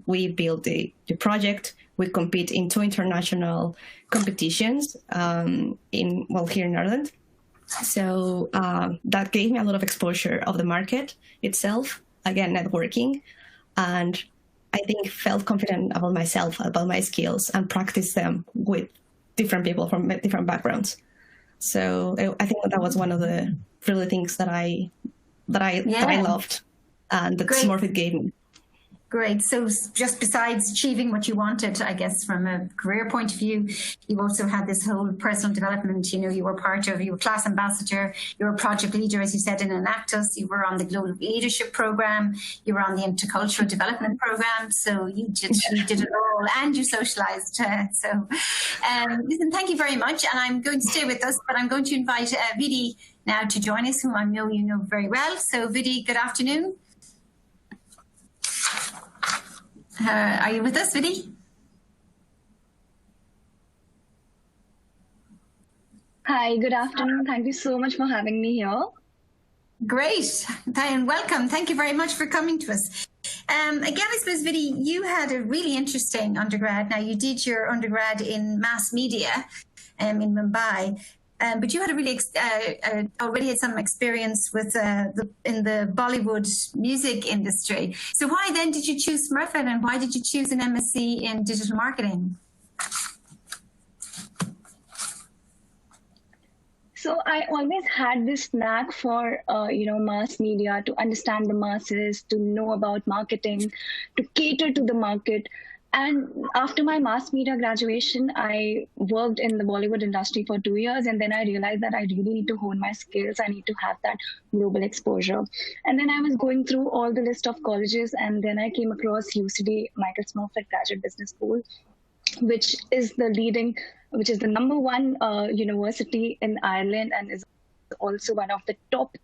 We built the project. We compete in 2 international competitions here in Ireland. So that gave me a lot of exposure of the market itself, again, networking. And I think felt confident about myself, about my skills, and practice them with different people from different backgrounds. So I think that was one of the really things that I loved and that Smurfit gave me. Great. So just besides achieving what you wanted, I guess, from a career point of view, you also had this whole personal development. You were class ambassador, you were project leader, as you said, in Enactus, you were on the global leadership program, you were on the intercultural development program. So you did it all and you socialized. Listen, thank you very much. And I'm going to stay with us, but I'm going to invite Vidi now to join us, whom I know you know very well. So Vidi, good afternoon. Are you with us, Vidi? Hi, good afternoon. Thank you so much for having me here. Great, and welcome. Thank you very much for coming to us. Again, I suppose, Vidi, you had a really interesting undergrad. Now, you did your undergrad in mass media in Mumbai. But you had already had some experience with in the Bollywood music industry. So why then did you choose Smurfit, and why did you choose an MSc in digital marketing? So I always had this knack for mass media, to understand the masses, to know about marketing, to cater to the market. And after my mass media graduation, I worked in the Bollywood industry for 2 years. And then I realized that I really need to hone my skills. I need to have that global exposure. And then I was going through all the list of colleges. And then I came across UCD, Michael Smurfit Graduate Business School, which is the number 1 university in Ireland and is also one of the top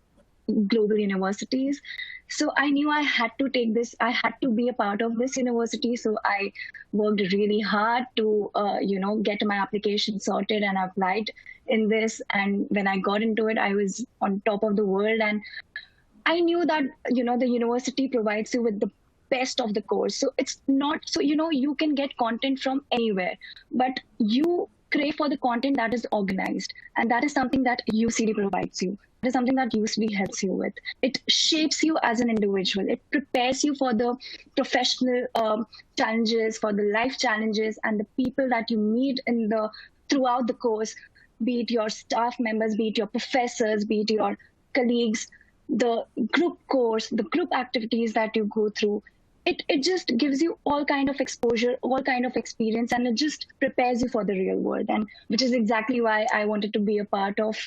global universities. So I knew I had to take this, I had to be a part of this university. So I worked really hard to, get my application sorted and applied in this. And when I got into it, I was on top of the world. And I knew that, the university provides you with the best of the course. So it's not, so, you can get content from anywhere, but you crave for the content that is organized. And that is something that UCD provides you. It is something that UCD helps you with. It shapes you as an individual. It prepares you for the professional challenges, for the life challenges, and the people that you meet throughout the course, be it your staff members, be it your professors, be it your colleagues, the group course, the group activities that you go through. It just gives you all kind of exposure, all kind of experience, and it just prepares you for the real world. And which is exactly why I wanted to be a part of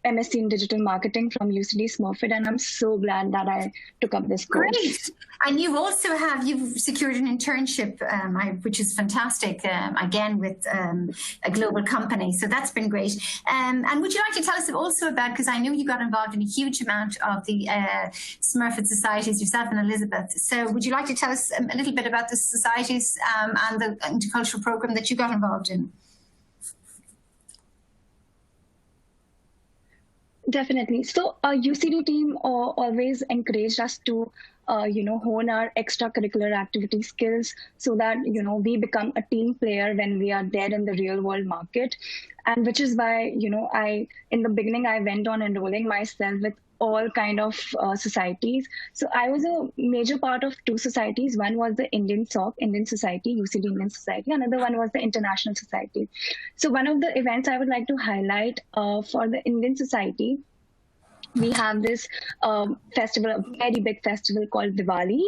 MSc in Digital Marketing from UCD Smurfit, and I'm so glad that I took up this course. Great. And you've secured an internship, which is fantastic, again, with a global company. So that's been great. And would you like to tell us also about, because I know you got involved in a huge amount of the Smurfit societies yourself and Elizabeth. So would you like to tell us a little bit about the societies and the intercultural program that you got involved in? Definitely. So UCD team always encouraged us to, hone our extracurricular activity skills so that, we become a team player when we are there in the real world market. And which is why, in the beginning, I went on enrolling myself with all kind of societies. So I was a major part of two societies. One was the Indian Society, UCD Indian Society. Another one was the International Society. So one of the events I would like to highlight for the Indian Society, we have this festival, a very big festival called Diwali,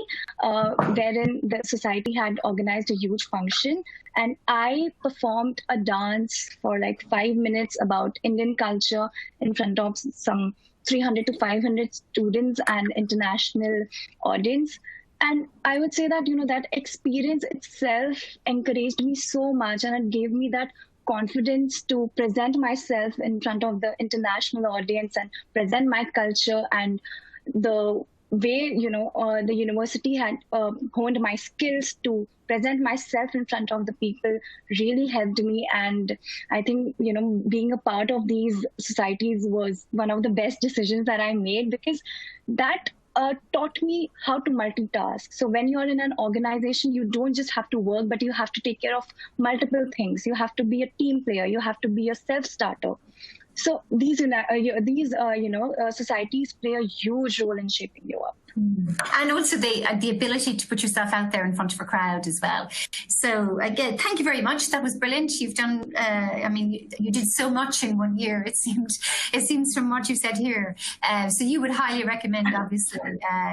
wherein the society had organized a huge function. And I performed a dance for like 5 minutes about Indian culture in front of some 300 to 500 students and international audience. And I would say that, that experience itself encouraged me so much, and it gave me that confidence to present myself in front of the international audience and present my culture. And the way, the university had honed my skills to present myself in front of the people really helped me. And I think, being a part of these societies was one of the best decisions that I made, because that taught me how to multitask. So when you're in an organization, you don't just have to work, but you have to take care of multiple things. You have to be a team player. You have to be a self-starter. So these societies play a huge role in shaping you up. And also the ability to put yourself out there in front of a crowd as well. So again, thank you very much. That was brilliant. You've done, you did so much in 1 year. It seems from what you said here. So you would highly recommend, obviously,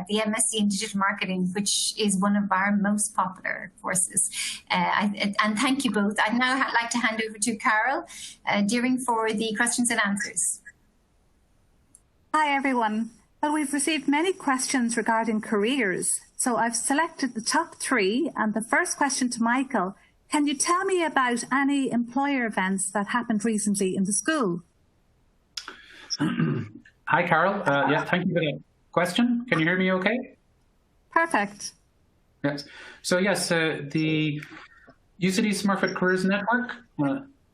the MSc in Digital Marketing, which is one of our most popular courses. And thank you both. I'd now like to hand over to Carol Deering for the questions and answers. Hi, everyone. Well, we've received many questions regarding careers. So I've selected the top 3. And the first question to Michael, can you tell me about any employer events that happened recently in the school? Hi, Carol. Thank you for the question. Can you hear me okay? Perfect. Yes. So yes, the UCD Smurfit Careers Network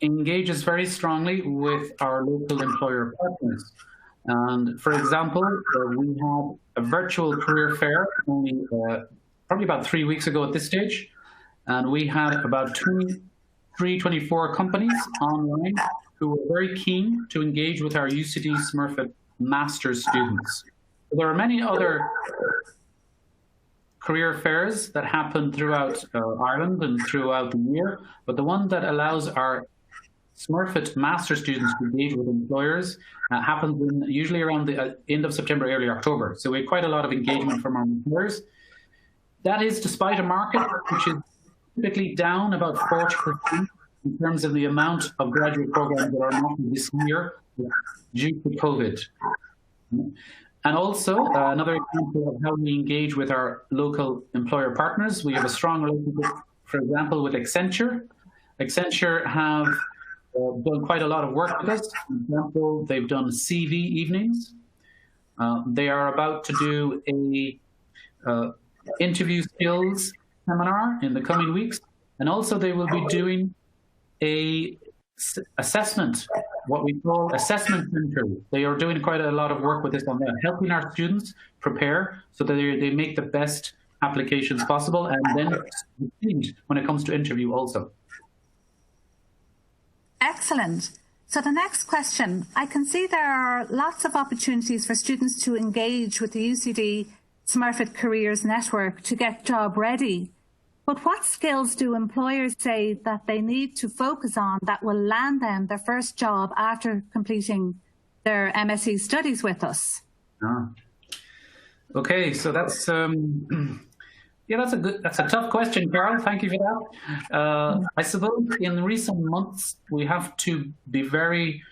engages very strongly with our local employer partners. And for example, we had a virtual career fair only probably about 3 weeks ago at this stage. And we had about 24 companies online who were very keen to engage with our UCD Smurfit master's students. There are many other career fairs that happen throughout Ireland and throughout the year, but the one that allows our Smurfit master students to engage with employers happens usually around the end of September, early October. So we had quite a lot of engagement from our employers. That is despite a market which is typically down about 40% in terms of the amount of graduate programs that are offered this year due to COVID. And also, another example of how we engage with our local employer partners, we have a strong relationship, for example, with Accenture. Accenture have done quite a lot of work with us. For example, they've done CV evenings. They are about to do a interview skills seminar in the coming weeks. And also they will be doing a assessment what we call assessment centers. They are doing quite a lot of work with this on that, helping our students prepare so that they make the best applications possible and then succeed when it comes to interview also. Excellent. So the next question, I can see there are lots of opportunities for students to engage with the UCD Smurfit Careers Network to get job ready. But what skills do employers say that they need to focus on that will land them their first job after completing their MSc studies with us? Okay, so that's that's a tough question, Carol. Thank you for that. I suppose in recent months we have to be very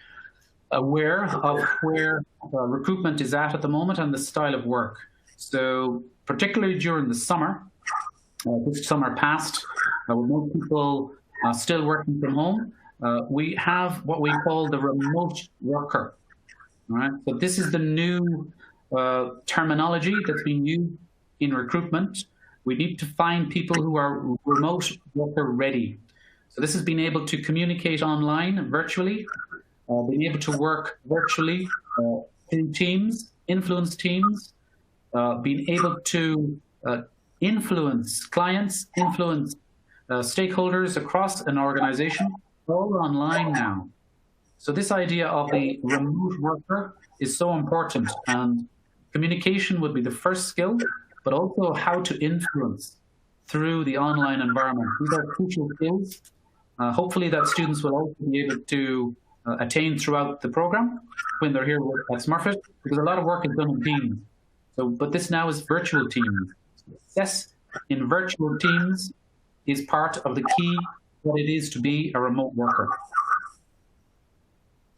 aware of where recruitment is at the moment and the style of work. So particularly during the summer, this summer past, with most people still working from home, we have what we call the remote worker. All right, so this is the new terminology that's being used in recruitment. We need to find people who are remote worker ready. So this is being able to communicate online, virtually, being able to work virtually in teams, influence teams, being able to influence clients, influence stakeholders across an organization, all online now. So this idea of the remote worker is so important, and communication would be the first skill, but also how to influence through the online environment. These are crucial skills, hopefully that students will also be able to attain throughout the program when they're here at Smurfit, because a lot of work is done in teams. So, but this now is virtual teams. Success in virtual teams is part of the key what it is to be a remote worker.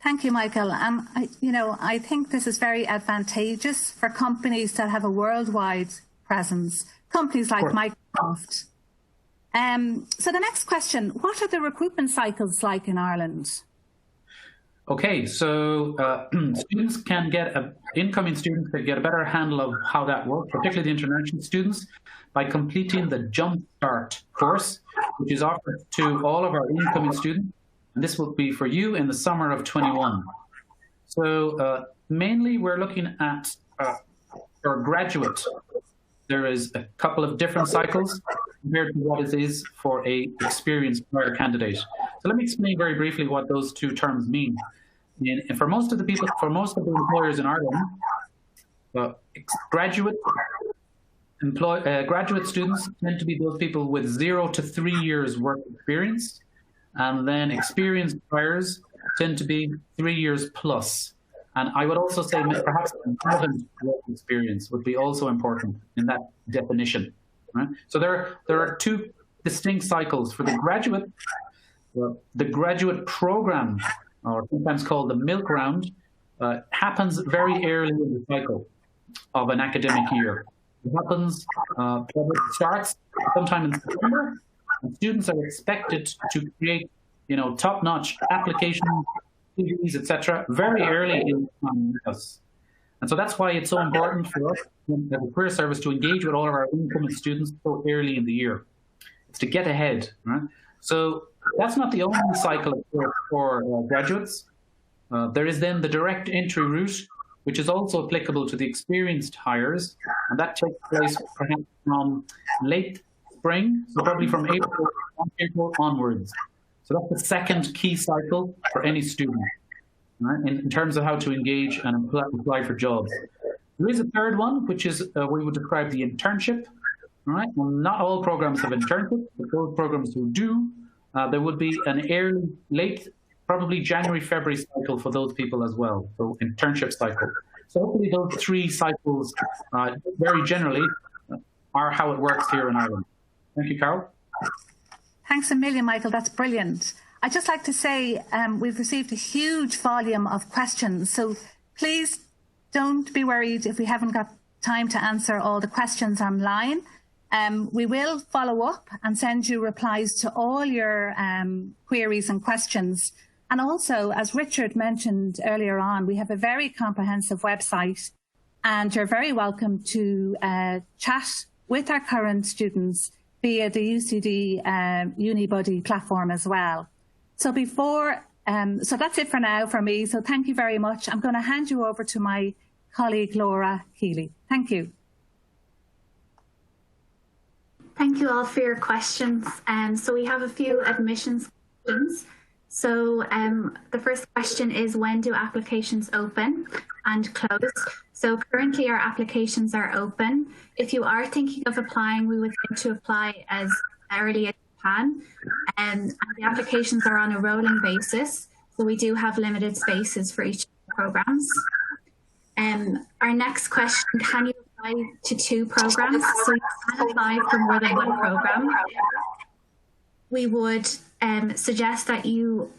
Thank you, Michael. I think this is very advantageous for companies that have a worldwide presence, companies like Microsoft. So the next question, what are the recruitment cycles like in Ireland? Okay, so students can get, incoming students can get a better handle of how that works, particularly the international students, by completing the Jumpstart course, which is offered to all of our incoming students. And this will be for you in the summer of 21. So mainly we're looking at, for graduate, there is a couple of different cycles compared to what it is for a experienced prior candidate. So let me explain very briefly what those two terms mean. And for most of the people, for most of the employers in Ireland, graduate students tend to be those people with 0 to 3 years work experience, and then experienced hires tend to be 3 years plus. And I would also say perhaps relevant work experience would be also important in that definition. Right? So there are two distinct cycles for the graduate. The graduate program, or sometimes called the milk round, happens very early in the cycle of an academic year. It happens, it starts sometime in September, and students are expected to create, top-notch applications, CVs, etc., very early in the process. And so that's why it's so important for us as a career service to engage with all of our incoming students so early in the year. It's to get ahead, right? So that's not the only cycle for graduates. There is then the direct entry route, which is also applicable to the experienced hires, and that takes place perhaps from late spring, so probably from April onwards. So that's the second key cycle for any student, right, in terms of how to engage and apply for jobs. There is a third one, which is we would describe the internship. Right? Well, not all programs have internships, but those programs who do, there would be an late, probably January, February cycle for those people as well, so internship cycle. So hopefully those three cycles, very generally, are how it works here in Ireland. Thank you, Carol. Thanks a million, Michael. That's brilliant. I'd just like to say we've received a huge volume of questions, so please don't be worried if we haven't got time to answer all the questions online. We will follow up and send you replies to all your queries and questions. And also, as Richard mentioned earlier on, we have a very comprehensive website, and you're very welcome to chat with our current students via the UCD UniBuddy platform as well. So before So that's it for now for me. So thank you very much. I'm going to hand you over to my colleague, Laura Keeley. Thank you. Thank you all for your questions. So we have a few admissions questions. So the first question is, when do applications open and close? So currently our applications are open. If you are thinking of applying, we would think to apply as early as you can. And the applications are on a rolling basis. So we do have limited spaces for each of the programs. Our next question, can you apply to 2 programs? So you can apply for more than 1 program. We would suggest that you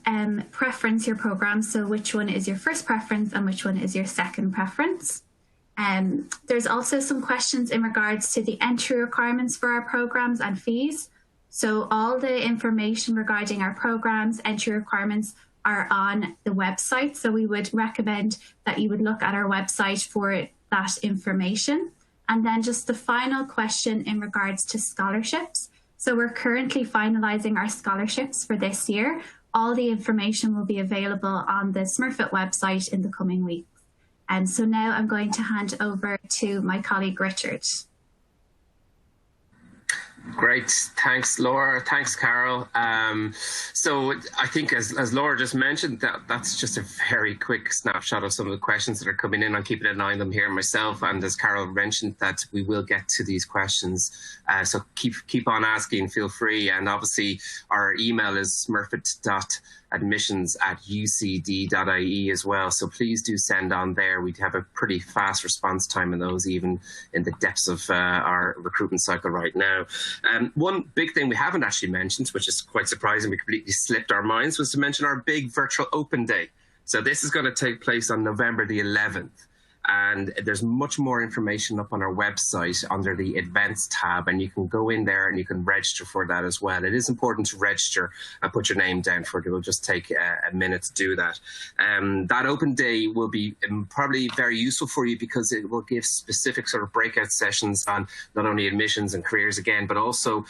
preference your program. So which one is your first preference and which one is your second preference? There's also some questions in regards to the entry requirements for our programs and fees. So all the information regarding our programs, entry requirements are on the website. So we would recommend that you would look at our website for that information. And then just the final question in regards to scholarships. So we're currently finalizing our scholarships for this year. All the information will be available on the Smurfit website in the coming weeks. And so now I'm going to hand over to my colleague, Richard. Great. Thanks, Laura. Thanks, Carol. So I think as Laura just mentioned, that's just a very quick snapshot of some of the questions that are coming in. I'm keeping an eye on them here myself. And as Carol mentioned, that we will get to these questions. So keep on asking, feel free. And obviously our email is smurfit.admissions@ucd.ie as well. So please do send on there. We have a pretty fast response time in those, even in the depths of our recruitment cycle right now. One big thing we haven't actually mentioned, which is quite surprising, we completely slipped our minds, was to mention our big virtual open day. So this is going to take place on November the 11th. And there's much more information up on our website under the events tab, and you can go in there and you can register for that as well. It is important to register and put your name down for it. It will just take a minute to do that. That open day will be probably very useful for you because it will give specific sort of breakout sessions on not only admissions and careers again, but also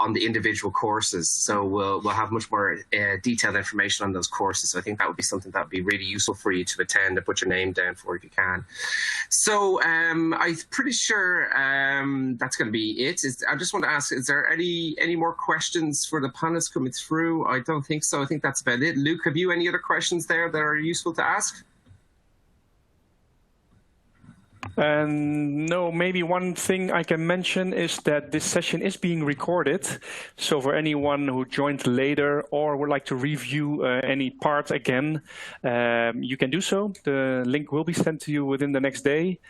on the individual courses. So we'll have much more detailed information on those courses. So I think that would be something that would be really useful for you to attend and put your name down for if you can. So I'm pretty sure that's going to be it. I just want to ask, is there any more questions for the panelists coming through? I don't think so. I think that's about it. Luke, have you any other questions there that are useful to ask? No, maybe one thing I can mention is that this session is being recorded. So for anyone who joined later or would like to review any part again, you can do so. The link will be sent to you within the next day.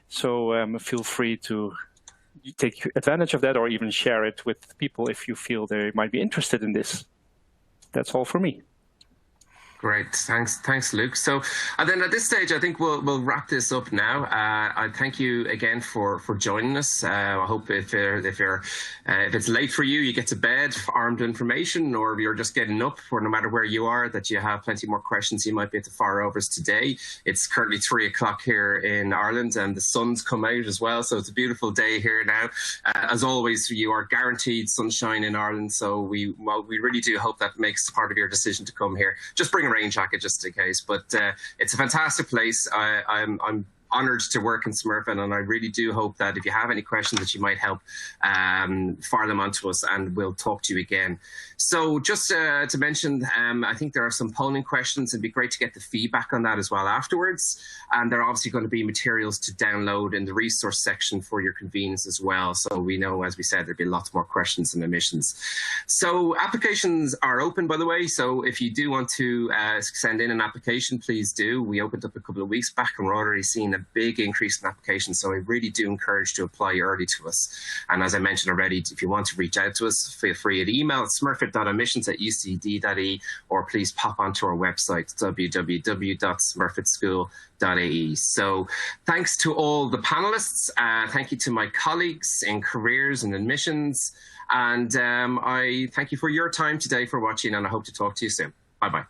So feel free to take advantage of that or even share it with people if you feel they might be interested in this. That's all for me. Great, thanks, Luke. So, and then at this stage, I think we'll wrap this up now. I thank you again for joining us. I hope if it's late for you, you get to bed armed with information, or you're just getting up, or no matter where you are, that you have plenty more questions you might be able to fire over us today. It's currently 3 o'clock here in Ireland, and the sun's come out as well. So it's a beautiful day here now. As always, you are guaranteed sunshine in Ireland. So we really do hope that makes part of your decision to come here. Just bring a rain jacket just in case, but it's a fantastic place. I'm honoured to work in Smurfit, and I really do hope that if you have any questions that you might help fire them onto us, and we'll talk to you again. So just to mention, I think there are some polling questions. It'd be great to get the feedback on that as well afterwards. And there are obviously going to be materials to download in the resource section for your convenience as well. So we know, as we said, there'll be lots more questions and admissions. So applications are open, by the way. So if you do want to send in an application, please do. We opened up a couple of weeks back and we're already seeing a big increase in applications. So I really do encourage you to apply early to us. And as I mentioned already, if you want to reach out to us, feel free to email smurfit.admissions@ucd.ie, or please pop onto our website, www.smurfitschool.ie. So thanks to all the panelists. Thank you to my colleagues in careers and admissions. And I thank you for your time today for watching, and I hope to talk to you soon. Bye-bye.